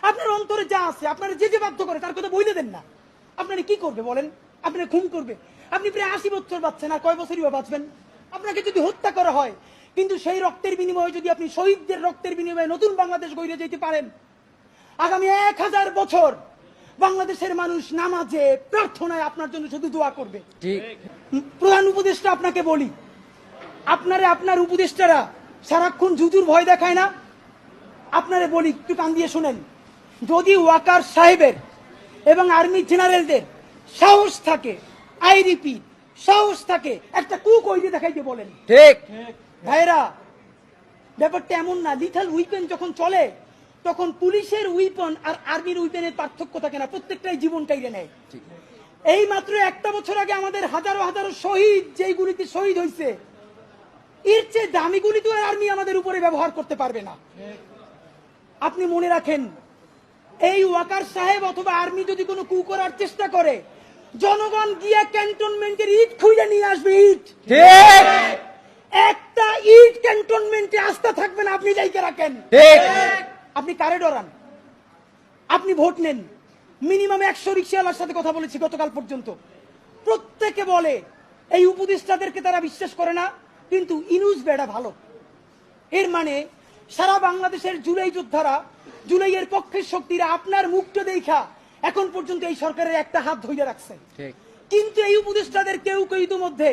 আপনার অন্তরে যা আছে, আপনারা যে বাধ্য করে তার কথা বইলে দেন না। আপনারা কি করবে বলেন? আপনারা খুন করবে? আপনি প্রায় 80 বছর বাঁচছেন, আর কয় বছরই বা বাঁচবেন? আপনাকে যদি হত্যা করা হয়, কিন্তু সেই রক্তের বিনিময়ে যদি আপনি শহীদদের রক্তের বিনিময়ে নতুন বাংলাদেশ গড়ে যেতে পারেন, আগামী 1000 বছর বাংলাদেশের মানুষ নামাজে প্রার্থনায় আপনার জন্য শুধু দোয়া করবে। প্রধান উপদেষ্টা, আপনাকে বলি, আপনার উপদেষ্টারা সারাক্ষণ জুজুর ভয় দেখায় না? আপনারে বলি, একটু কান দিয়ে শুনেন। যদি ওয়াকার সাহেবের এবং আর্মি জেনারেলদের সাহস থাকে, আই রিপিট, সাহস থাকে, একটা কুক ওইতে দেখাইতে বলেন। ঠিক ভাইরা, ব্যাপারটা এমন না। লিথাল উইপেন যখন চলে, তখন পুলিশের উইপন আর আর্মির উইপেনের পার্থক্য থাকে না, প্রত্যেকটাই জীবন কাইরে নেয়। এই মাত্র একটা বছর আগে আমাদের হাজারো হাজারো শহীদ, যেই গুলিতে শহীদ হয়েছে, এর চেয়ে দামি গুলি তো আর্মি আমাদের উপরে ব্যবহার করতে পারবে না। আপনি মনে রাখেন, এই ওয়াকার সাহেব অথবা আর্মি যদি কোনো কু করার চেষ্টা করে, জনগণ গিয়া ক্যান্টনমেন্টের ইট খুঁজে নিয়ে আসবে। ইট, একটা ইট ক্যান্টনমেন্টে আস্থা থাকবে না। আপনি যাইকে রাখেন। আপনি কারে ডরান? আপনি ভোট নেন। মিনিমাম 100 রিক্সাওয়ালার সাথে কথা বলেছি গতকাল পর্যন্ত, প্রত্যেকে বলে এই উপদেষ্টাদেরকে তারা বিশ্বাস করে না, কিন্তু ইনুস বেড়া ভালো। এর মানে সারা বাংলাদেশের জুলাই যোদ্ধারা, জুলাইয়ের পক্ষের শক্তিরা আপনার মুখটা দেখা এখন পর্যন্ত এই সরকারের একটা হাত ধরে রাখছে। কিন্তু এই উপদেষ্টাদের কেউ কেউ ইতিমধ্যে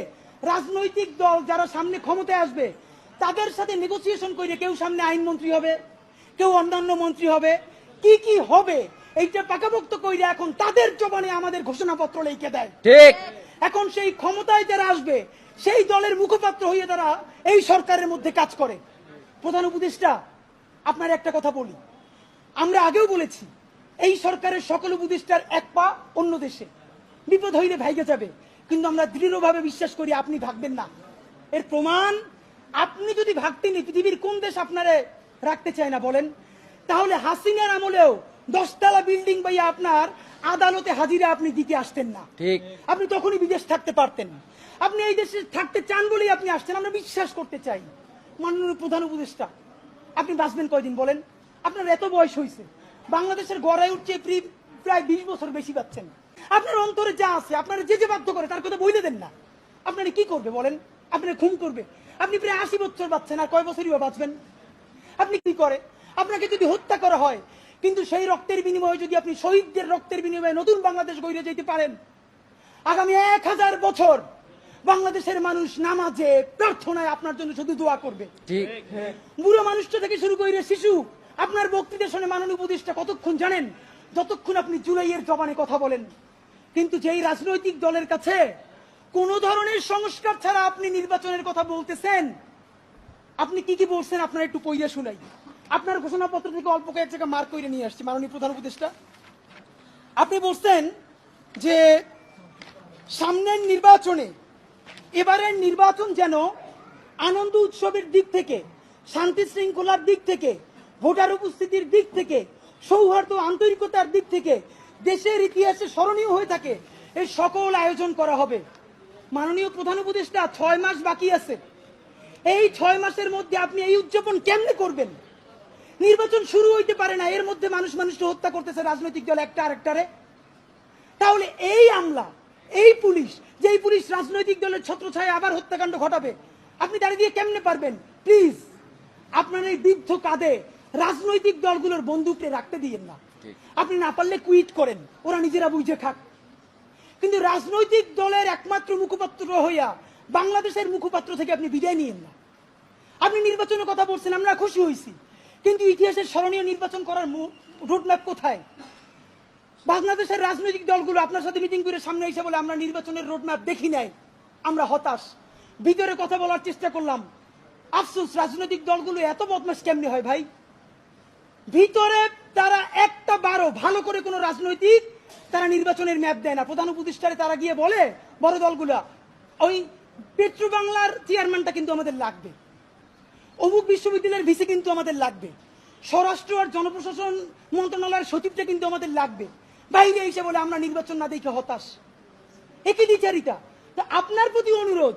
রাজনৈতিক দল যারা সামনে ক্ষমতায় আসবে তাদের সাথে নেগোসিয়েশন করে কেউ সামনে আইনমন্ত্রী হবে, কেউ অন্যান্য মন্ত্রী হবে, কি কি হবে এইটা পাকাপোক্ত কইরা এখন তাদের জবানে আমাদের ঘোষণাপত্র লিখে দেয়। ঠিক। এখন সেই ক্ষমতায় যারা আসবে সেই দলের মুখপাত্র হয়ে তারা এই সরকারের মধ্যে কাজ করে। প্রধান উপদেষ্টা, আপনার একটা কথা বলি, আমরা আগেও বলেছি এই সরকারের সকল উপদেষ্টার এক পা অন্য দেশে, বিপদ হইলে ভাইগে যাবে, কিন্তু আমরা দৃঢ়ভাবে বিশ্বাস করি আপনি ভাগবেন না। এর প্রমাণ, আপনি যদি ভাগতেন, পৃথিবীর কোন দেশ আপনারে রাখতে চায় না বলেন? তাহলে হাসিনার আমলেও 10 তলা বিল্ডিং পাইয়া আপনার আদালতে হাজিরা আপনি দিতে আসতেন না। ঠিক। আপনি তখনই বিদেশ থাকতে পারতেন। আপনি এই দেশে থাকতে চান বলেই আপনি আসছেন, আমরা বিশ্বাস করতে চাই। মাননীয় প্রধান উপদেষ্টা, আপনি বাঁচবেন কয়দিন বলেন? আপনার এত বয়স হয়েছে, বাংলাদেশের গড়ায় উঠছে প্রায় 20 বছর বেশি পাচ্ছেন। আপনার অন্তরে যা আছে, আপনারা যে বাধ্য করে তার কথা বইলে দেন না। আপনারা কি করবে বলেন? আপনারা খুন করবে? আপনি প্রায় 80 বছর বাঁচছেন, আর কয় বছরই বা বাঁচবেন? আপনি কি করে? আপনাকে যদি হত্যা করা হয়, কিন্তু সেই রক্তের বিনিময়ে যদি আপনি শহীদদের রক্তের বিনিময়ে নতুন বাংলাদেশ গড়ে যেতে পারেন, আগামী 1000 বছর বাংলাদেশের মানুষ নামাজে প্রার্থনায় আপনার জন্য শুধু দোয়া করবে। ঠিক। বুড়ো মানুষটা থেকে শুরু করে শিশু, আপনার বক্তৃতা শুনে মাননীয় উপদেষ্টা কতক্ষণ জানেন? যতক্ষণ আপনি জুলাইয়ের জবানে কথা বলেন। কিন্তু যেই রাজনৈতিক দলের কাছে কোন ধরনের সংস্কার ছাড়া আপনি নির্বাচনের কথা বলতেছেন, আপনি কি কি বলছেন আপনার একটু পইয়া শুনাই। আপনার ঘোষণাপত্র থেকে অল্প কয়েক জায়গা মার্ক করে নিয়ে আসছি মাননীয় প্রধান উপদেষ্টা। আপনি বলছেন যে সামনের নির্বাচনে, এবারের নির্বাচন যেন আনন্দ উৎসবের দিক থেকে, শান্তি শৃঙ্খলার দিক থেকে, ভোটার উপস্থিতির দিক থেকে, সৌহার্দ্য আন্তরিকতার দিক থেকে দেশের ইতিহাসে স্মরণীয় হয়ে থাকে, এই সকল আয়োজন করা হবে। মাননীয় প্রধান উপদেষ্টা, 6 মাস বাকি আছে। এই 6 মাসের মধ্যে আপনি এই উদযাপন কেমনে করবেন? নির্বাচন শুরু হইতে পারে না, এর মধ্যে মানুষকে হত্যা করতেছে রাজনৈতিক দল একটা আরেকটারে। তাহলে এই আমলা, এই পুলিশ, যেই পুলিশ রাজনৈতিক দলের ছত্রছায়া আবার হত্যাকাণ্ড ঘটাবে, আপনি দাঁড়িয়ে দিয়ে কেমনে পারবেন? প্লিজ, আপনার এই বৃদ্ধ কাঁধে রাজনৈতিক দলগুলোর বন্দুককে রাখতে দিয়েন না। আপনি না পারলে কুইট করেন, ওরা নিজেরা বুঝে খাক। কিন্তু রাজনৈতিক দলের একমাত্র মুখপাত্র হইয়া বাংলাদেশের মুখপাত্র থেকে আপনি বিদায় নিয়েন না। আপনি নির্বাচনের কথা বলছেন, আমরা খুশি হয়েছি, কিন্তু ইতিহাসের স্মরণীয় নির্বাচন করার রোডম্যাপ কোথায়? বাংলাদেশের রাজনৈতিক দলগুলো আপনার সাথে মিটিং করে সামনে এসে বলে আমরা নির্বাচনের রোডম্যাপ দেখি নাই, আমরা হতাশ। ভিতরে কথা বলার চেষ্টা করলাম, আফসোস, রাজনৈতিক দলগুলো এত বদমাশ কেমনে হয় ভাই? ভিতরে তারা একটা বারো ভালো করে কোন রাজনৈতিক তারা নির্বাচনের ম্যাপ দেয় না। প্রধান উপদেষ্টারে তারা গিয়ে বলে বড় দলগুলা, ওই পেট্রো বাংলার চেয়ারম্যানটা কিন্তু আমাদের লাগবে, অমুক বিশ্ববিদ্যালয়ের ভিসি কিন্তু আমাদের লাগবে, স্বরাষ্ট্র আর জনপ্রশাসন মন্ত্রণালয়ের সচিবটা কিন্তু আমাদের লাগবে। বাইরে এসে বলে আমরা নির্বাচন না দেখে হতাশ। একই দ্বিচারিতা। আপনার প্রতি অনুরোধ,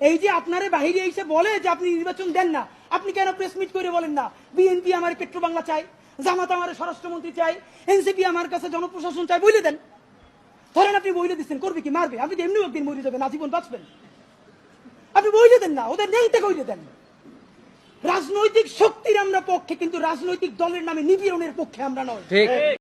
এই যে আপনারে বাহিরে এসে বলে যে আপনি নির্বাচন দেন না, আপনি কেন প্রেস মিট করে বলেন না বিএনপি আমার পেট্রো বাংলা চাই, জামাত আমার স্বরাষ্ট্রমন্ত্রী চাই, এনসিপি আমার কাছে জনপ্রশাসন চাই, বইলে দেন। ধরেন আপনি বইলে দিচ্ছেন, করবে কি? মারবে। আপনি তো এমনি একদিন মরে যাবেন, আজীবন বাঁচবেন। আপনি বইলে দেন না, ওদের নেংতে কইলে দেন। রাজনৈতিক শক্তির আমরা পক্ষে, কিন্তু রাজনৈতিক দলের নামে নিপীড়নের পক্ষে আমরা নয়। ঠিক।